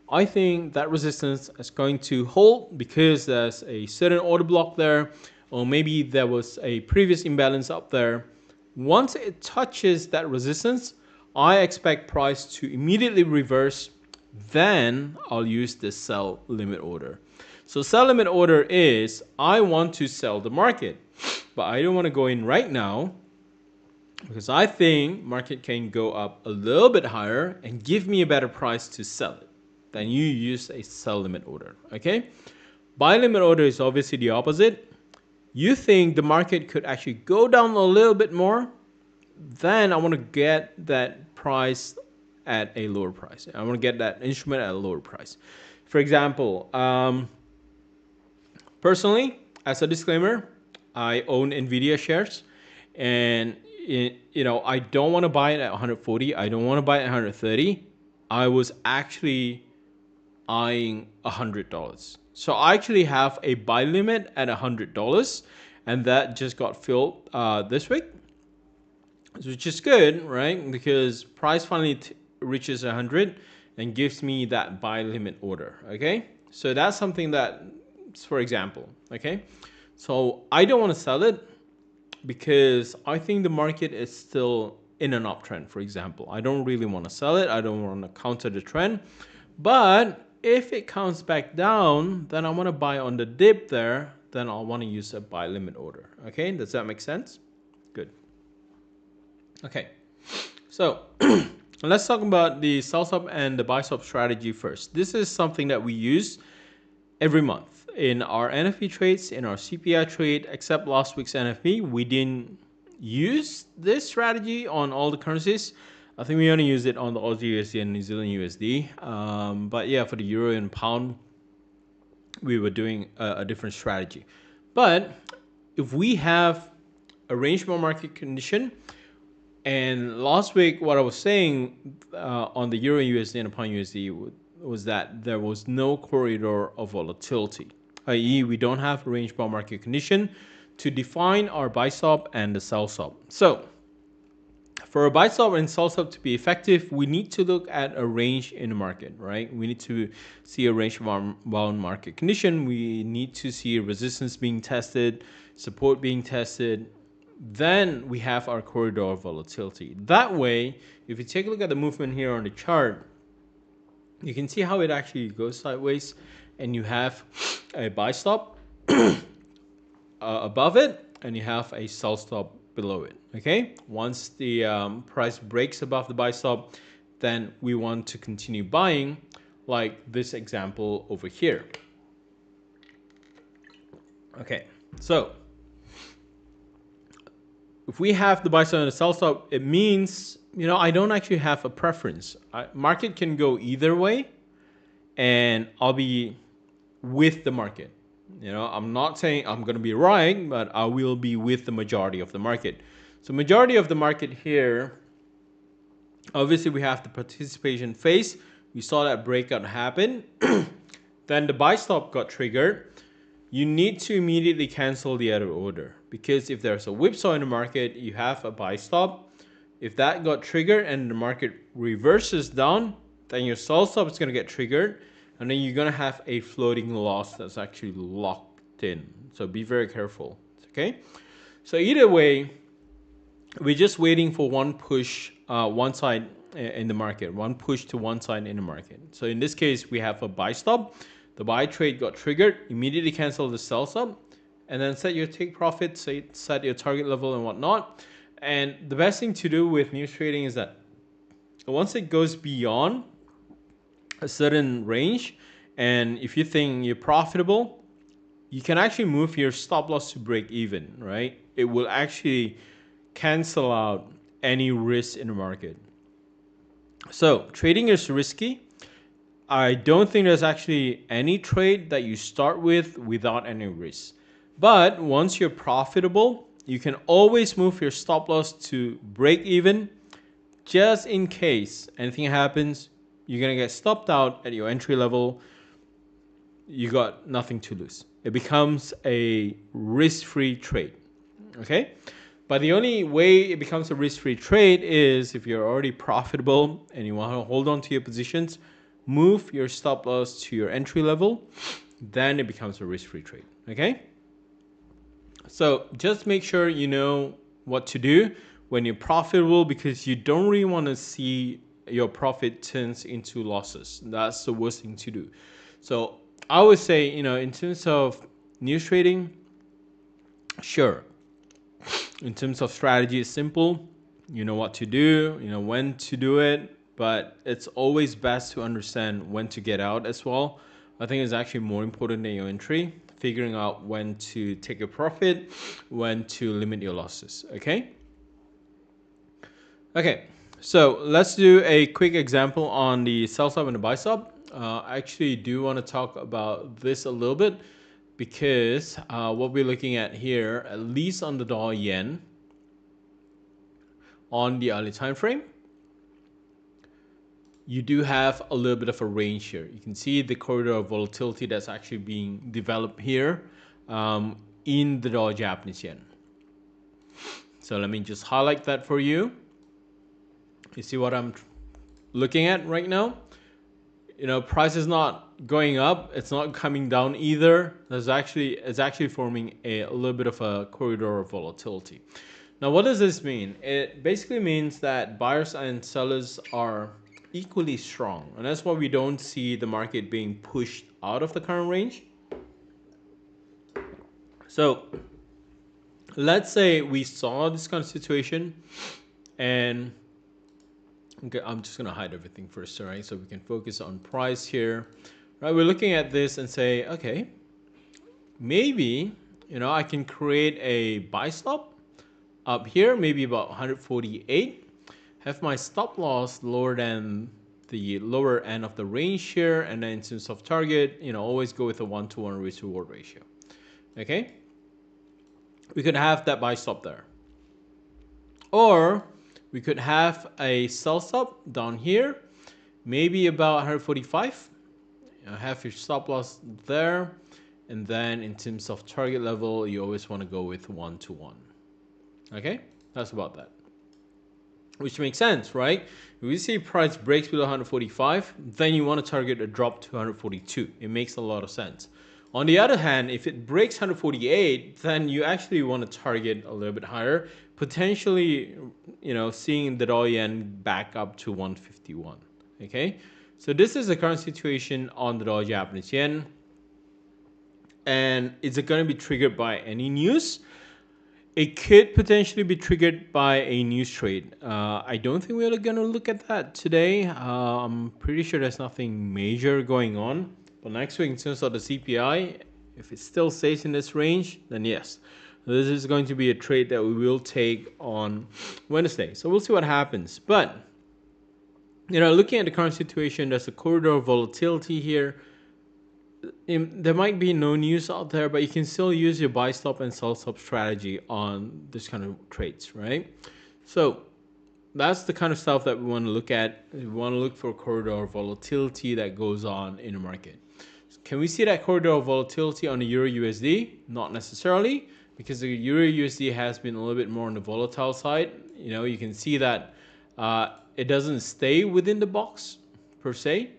I think that resistance is going to hold because there's a certain order block there, or maybe there was a previous imbalance up there. Once it touches that resistance, I expect price to immediately reverse. Then I'll use the sell limit order. So sell limit order is I want to sell the market, but I don't want to go in right now because I think market can go up a little bit higher and give me a better price to sell it. Then you use a sell limit order. Okay. Buy limit order is obviously the opposite. You think the market could actually go down a little bit more, then I want to get that price at a lower price. I want to get that instrument at a lower price. For example, personally, as a disclaimer, I own NVIDIA shares, and I don't want to buy it at 140. I don't want to buy it at 130. I was actually eyeing $100. So I actually have a buy limit at $100, and that just got filled this week, which is good, right? Because price finally reaches 100 and gives me that buy limit order. Okay, so that's something that, for example, okay, so I don't want to sell it because I think the market is still in an uptrend. For example, I don't really want to sell it. I don't want to counter the trend, but if it comes back down, then I want to buy on the dip there. Then I'll want to use a buy limit order. Okay, does that make sense? Good. Okay, so let's talk about the sell stop and the buy stop strategy first. This is something that we use every month in our NFP trades, in our CPI trade. Except last week's NFP, we didn't use this strategy on all the currencies. I think we only used it on the Aussie USD and New Zealand USD. But yeah, for the euro and pound, we were doing a different strategy. But if we have a range bound market condition, and last week what I was saying on the euro USD and pound USD was that there was no corridor of volatility, i.e. we don't have a range bound market condition to define our buy stop and the sell stop. So for a buy stop and sell stop to be effective, we need to look at a range in the market, right? We need to see a range bound market condition. We need to see resistance being tested, support being tested. Then we have our corridor of volatility. That way, if you take a look at the movement here on the chart, you can see how it actually goes sideways, and you have a buy stop above it, and you have a sell stop below it. Okay, once the price breaks above the buy stop, then we want to continue buying, like this example over here. Okay, so if we have the buy stop and the sell stop, it means I don't actually have a preference. Market can go either way, and I'll be with the market. I'm not saying I'm going to be right, but I will be with the majority of the market. So majority of the market here, obviously we have the participation phase. We saw that breakout happen. Then the buy stop got triggered. You need to immediately cancel the other order, because if there's a whipsaw in the market, you have a buy stop. If that got triggered and the market reverses down, then your sell stop is going to get triggered, and then you're going to have a floating loss that's actually locked in. So be very careful. Okay, so either way, we're just waiting for one push, one side in the market, one push to one side in the market. So in this case, we have a buy stop. The buy trade got triggered, immediately cancel the sell stop, and then set your take profit, set your target level and whatnot. And the best thing to do with news trading is that So once it goes beyond a certain range, and if you think you're profitable, you can actually move your stop loss to break even, right? It will actually cancel out any risk in the market. So trading is risky. I don't think there's actually any trade that you start with without any risk. But once you're profitable, you can always move your stop loss to break even just in case anything happens. You're going to get stopped out at your entry level. You got nothing to lose. It becomes a risk-free trade. Okay? But the only way it becomes a risk-free trade is if you're already profitable and you want to hold on to your positions, move your stop loss to your entry level, then it becomes a risk-free trade. Okay? So just make sure you know what to do when you're profitable, because you don't really want to see your profit turns into losses. That's the worst thing to do. So I would say, in terms of news trading, sure. In terms of strategy, it's simple. You know what to do, you know when to do it, but it's always best to understand when to get out as well. I think it's actually more important than your entry, figuring out when to take a profit, when to limit your losses, okay? Okay, so let's do a quick example on the sell side and the buy side. I actually do want to talk about this a little bit because what we're looking at here, at least on the dollar yen, on the early time frame, you do have a little bit of a range here. You can see the corridor of volatility that's actually being developed here in the dollar Japanese yen. So let me just highlight that for you. You see what I'm looking at right now? Price is not going up. It's not coming down either. It's actually forming a little bit of a corridor of volatility. Now, what does this mean? It basically means that buyers and sellers are equally strong. And that's why we don't see the market being pushed out of the current range. So let's say we saw this kind of situation, and okay, I'm just gonna hide everything first, all right? So we can focus on price here. Right, we're looking at this and say, okay, maybe I can create a buy stop up here, maybe about 148. Have my stop loss lower than the lower end of the range here, and then in terms of target, always go with a 1-to-1 risk to reward ratio. Okay, we could have that buy stop there, or we could have a sell stop down here, maybe about 145. Have your stop loss there, and then in terms of target level, you always want to go with 1-to-1. Okay, that's about that. Which makes sense, right? If we see price breaks below 145, then you want to target a drop to 142. It makes a lot of sense. On the other hand, if it breaks 148, then you actually want to target a little bit higher, potentially, seeing the dollar yen back up to 151. Okay, so this is the current situation on the dollar Japanese yen, and is it going to be triggered by any news? It could potentially be triggered by a news trade. I don't think we're going to look at that today. I'm pretty sure there's nothing major going on. But next week, in terms of the CPI, if it still stays in this range, then yes. This is going to be a trade that we will take on Wednesday. So we'll see what happens. But, looking at the current situation, there's a corridor of volatility here. There might be no news out there, but you can still use your buy stop and sell stop strategy on this kind of trades, right? So that's the kind of stuff that we want to look at. We want to look for corridor volatility that goes on in the market. Can we see that corridor of volatility on the Euro USD? Not necessarily, because the Euro USD has been a little bit more on the volatile side. You can see that it doesn't stay within the box per se.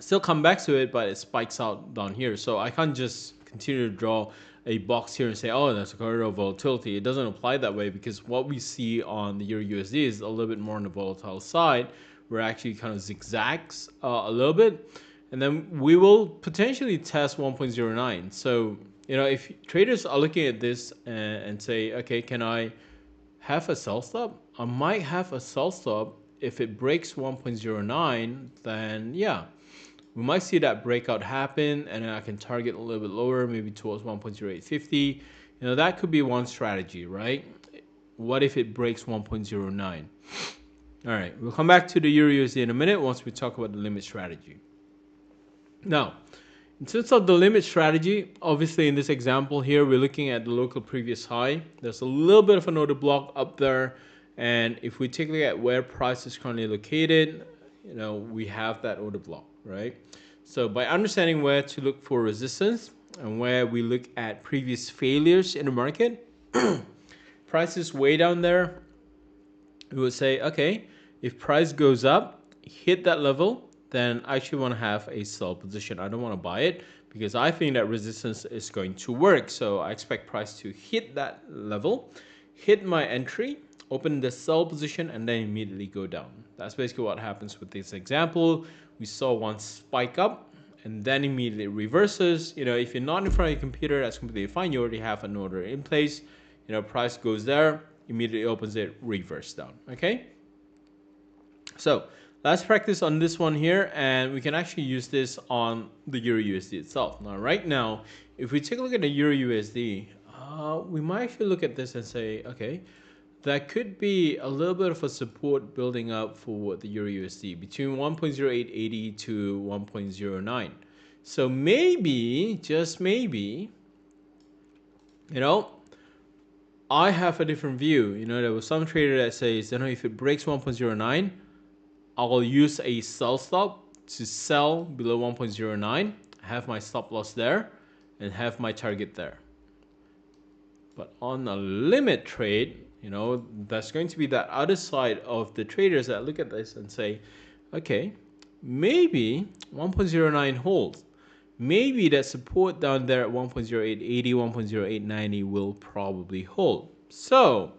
Still come back to it, but it spikes out down here. So I can't just continue to draw a box here and say, oh, that's a corridor of volatility. It doesn't apply that way, because what we see on the Euro USD is a little bit more on the volatile side, where it actually kind of zigzags a little bit. And then we will potentially test 1.09. So, if traders are looking at this and say, okay, can I have a sell stop? I might have a sell stop if it breaks 1.09, then yeah, we might see that breakout happen, and then I can target a little bit lower, maybe towards 1.0850. That could be one strategy, right? What if it breaks 1.09? All right, we'll come back to the Euro USD in a minute once we talk about the limit strategy. Now, in terms of the limit strategy, obviously in this example here, we're looking at the local previous high. There's a little bit of an order block up there. And if we take a look at where price is currently located, we have that order block, right? So by understanding where to look for resistance and where we look at previous failures in the market, price is way down there. We would say, okay, if price goes up, hit that level, then I actually want to have a sell position. I don't want to buy it because I think that resistance is going to work. So I expect price to hit that level, hit my entry, open the sell position, and then immediately go down. That's basically what happens with this example. We saw one spike up and then immediately reverses. If you're not in front of your computer, that's completely fine. You already have an order in place. Price goes there, immediately opens it, reverse down. Okay. So let's practice on this one here, and we can actually use this on the Euro USD itself. Now, right now, if we take a look at the Euro USD, we might actually look at this and say, okay, that could be a little bit of a support building up for the Euro USD between 1.0880 to 1.09. So maybe, just maybe, I have a different view. There was some trader that says, if it breaks 1.09, I'll use a sell stop to sell below 1.09, have my stop loss there, and have my target there. But on a limit trade, that's going to be that other side of the traders that look at this and say, okay, maybe 1.09 holds. Maybe that support down there at 1.0880, 1.0890 will probably hold. So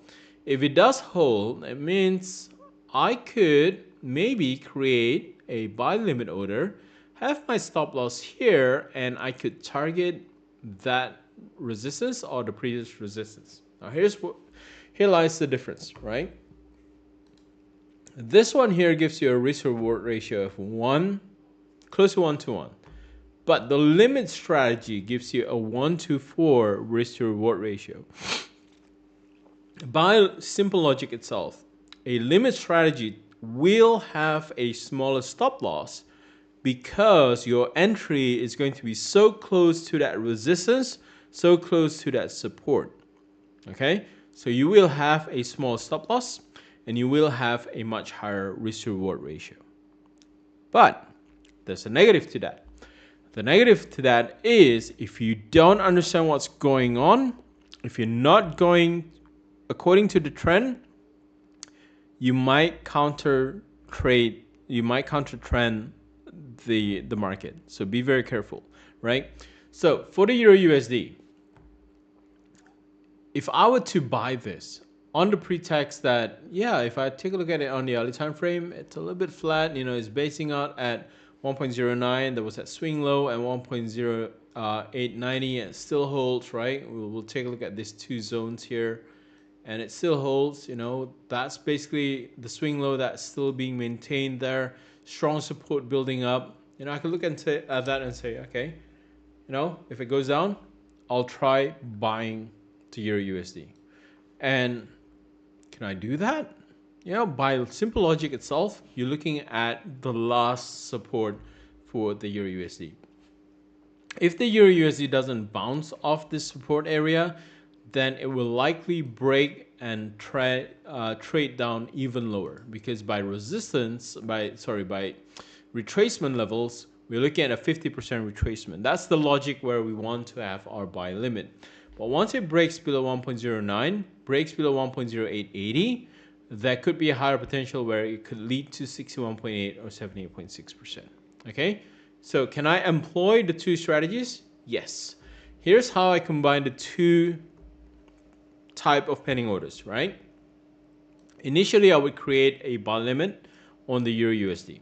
if it does hold, it means I could maybe create a buy limit order, have my stop loss here, and I could target that resistance or the previous resistance. Now here lies the difference, right? This one here gives you a risk reward ratio of 1, close to 1 to 1. But the limit strategy gives you a 1 to 4 risk to reward ratio. By simple logic itself, a limit strategy will have a smaller stop loss because your entry is going to be so close to that resistance, so close to that support. Okay, so you will have a small stop loss and you will have a much higher risk to reward ratio. But there's a negative to that. The negative to that is if you don't understand what's going on, if you're not going according to the trend, you might counter trend the market. So be very careful, right? So for the Euro USD, if I were to buy this on the pretext that, yeah, if I take a look at it on the early time frame, it's a little bit flat, it's basing out at 1.09, there was that swing low at 1.0890, and it still holds, right? We'll take a look at these two zones here, and it still holds. That's basically the swing low that's still being maintained there. Strong support building up. I can look at that and say, okay, if it goes down, I'll try buying to Euro USD. And can I do that? By simple logic itself, you're looking at the last support for the Euro USD. If the Euro USD doesn't bounce off this support area, then it will likely break and trade down even lower, because by retracement levels, we're looking at a 50% retracement. That's the logic where we want to have our buy limit. But once it breaks below 1.09, breaks below 1.0880, there could be a higher potential where it could lead to 61.8 or 78.6%. Okay, so can I employ the two strategies? Yes. Here's how I combine the two type of pending orders, right? Initially, I would create a buy limit on the Euro USD.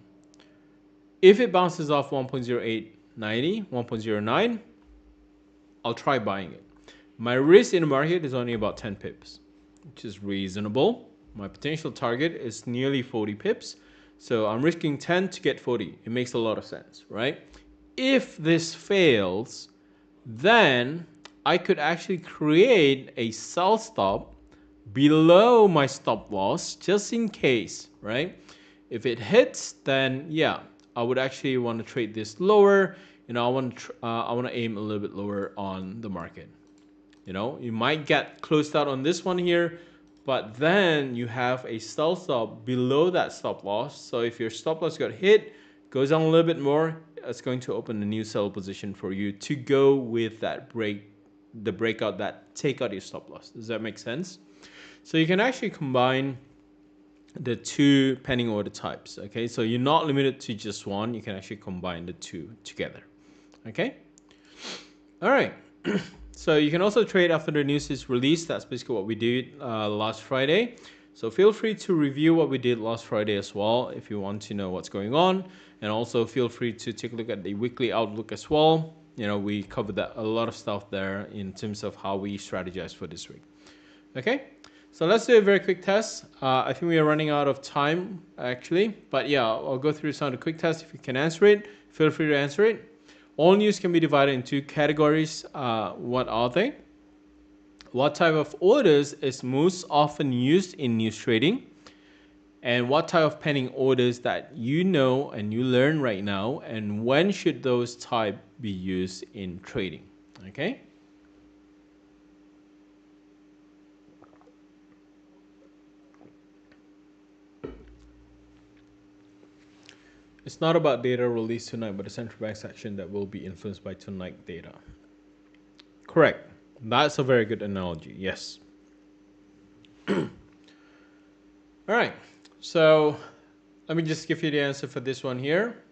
If it bounces off 1.0890, 1.09, I'll try buying it. My risk in the market is only about 10 pips, which is reasonable, My potential target is nearly 40 pips. So I'm risking 10 to get 40. It makes a lot of sense, right? If this fails, then I could actually create a sell stop below my stop loss just in case, right? If it hits, then yeah, I would actually want to trade this lower. I want to aim a little bit lower on the market. You might get closed out on this one here, but then you have a sell stop below that stop loss. So if your stop loss got hit, goes down a little bit more, it's going to open a new sell position for you to go with that the breakout that take out your stop loss. Does that make sense? So you can actually combine the two pending order types. Okay, so you're not limited to just one. You can actually combine the two together. Okay. All right. So you can also trade after the news is released. That's basically what we did last Friday. So feel free to review what we did last Friday as well if you want to know what's going on. And also feel free to take a look at the weekly outlook as well. We covered a lot of stuff there in terms of how we strategize for this week. Okay, so let's do a very quick test. I think we are running out of time actually. But yeah, I'll go through some of the quick tests. If you can answer it, feel free to answer it. All news can be divided into categories. What are they? What type of orders is most often used in news trading? And what type of pending orders that you know and you learn right now? And when should those type be used in trading? Okay. It's not about data released tonight, but the central bank action that will be influenced by tonight data. Correct. That's a very good analogy. Yes. All right. So let me just give you the answer for this one here.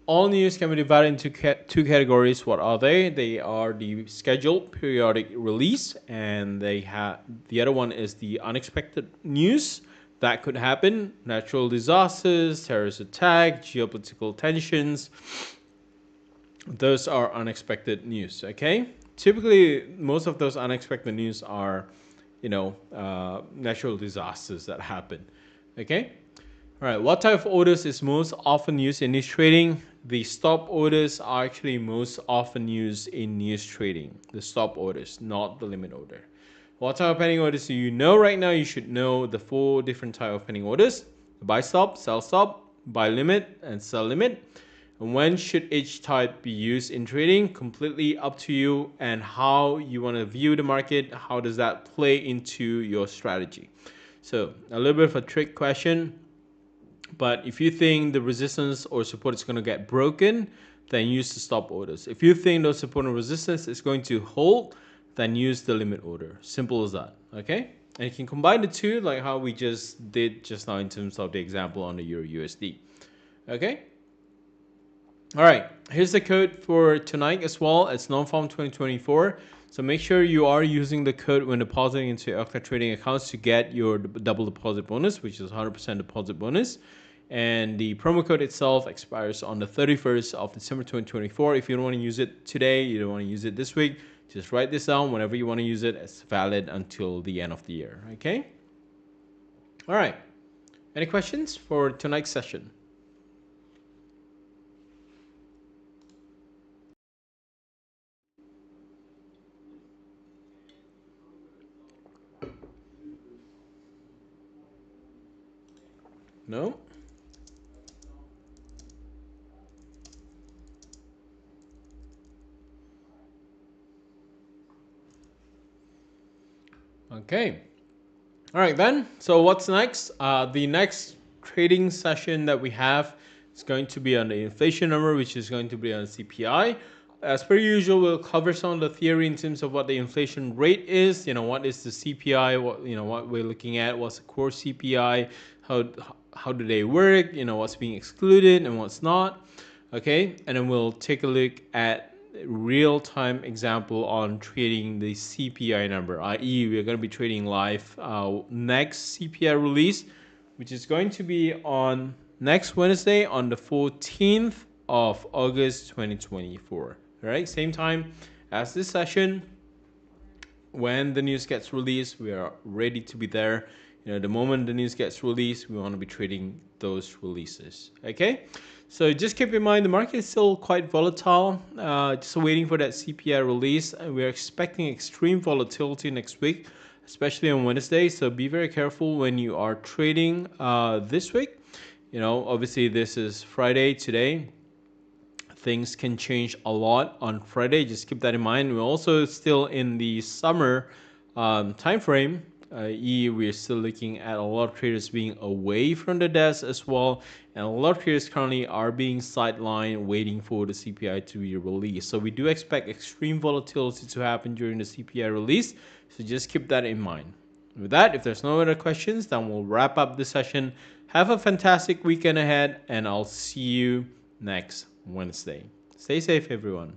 All news can be divided into two categories. What are they? They are the scheduled periodic release, and the other one is the unexpected news that could happen. Natural disasters, terrorist attack, geopolitical tensions. Those are unexpected news, okay? Typically, most of those unexpected news are, natural disasters that happen, okay? All right, what type of orders is most often used in news trading? The stop orders are actually most often used in news trading. The stop orders, not the limit order. What type of pending orders do you know right now? You should know the 4 different type of pending orders: buy stop, sell stop, buy limit, and sell limit. And when should each type be used in trading? Completely up to you and how you want to view the market. How does that play into your strategy? So a little bit of a trick question. But if you think the resistance or support is going to get broken, then use the stop orders. If you think those support and resistance is going to hold, then use the limit order. Simple as that. Okay? And you can combine the two like how we just did just now in terms of the example on the Euro USD. Okay? All right. Here's the code for tonight as well. It's non-farm 2024. So make sure you are using the code when depositing into Octa trading accounts to get your double deposit bonus, which is 100% deposit bonus. And the promo code itself expires on the 31st of December 2024. If you don't want to use it today, you don't want to use it this week, just write this down. Whenever you want to use it, it's valid until the end of the year. Okay? All right. Any questions for tonight's session? No? Okay. All right, then. So what's next? The next trading session that we have is going to be on the inflation number, which is going to be on CPI. As per usual, we'll cover some of the theory in terms of what the inflation rate is. What is the CPI? What we're looking at. What's the core CPI? How do they work? What's being excluded and what's not. Okay, and then we'll take a look at real-time example on trading the CPI number, i.e. we're going to be trading live next CPI release, which is going to be on next Wednesday on the 14th of August 2024. All right, same time as this session. When the news gets released, we are ready to be there The moment the news gets released, we want to be trading those releases. Okay, so just keep in mind the market is still quite volatile. Just waiting for that CPI release, and we're expecting extreme volatility next week, especially on Wednesday. So be very careful when you are trading this week. Obviously this is Friday today. Things can change a lot on Friday. Just keep that in mind. We're also still in the summer time frame. We're still looking at a lot of traders being away from the desk as well, and a lot of traders currently are being sidelined, waiting for the CPI to be released. So we do expect extreme volatility to happen during the CPI release. So just keep that in mind. With that, if there's no other questions, then we'll wrap up the session. Have a fantastic weekend ahead, and I'll see you next Wednesday. Stay safe, everyone.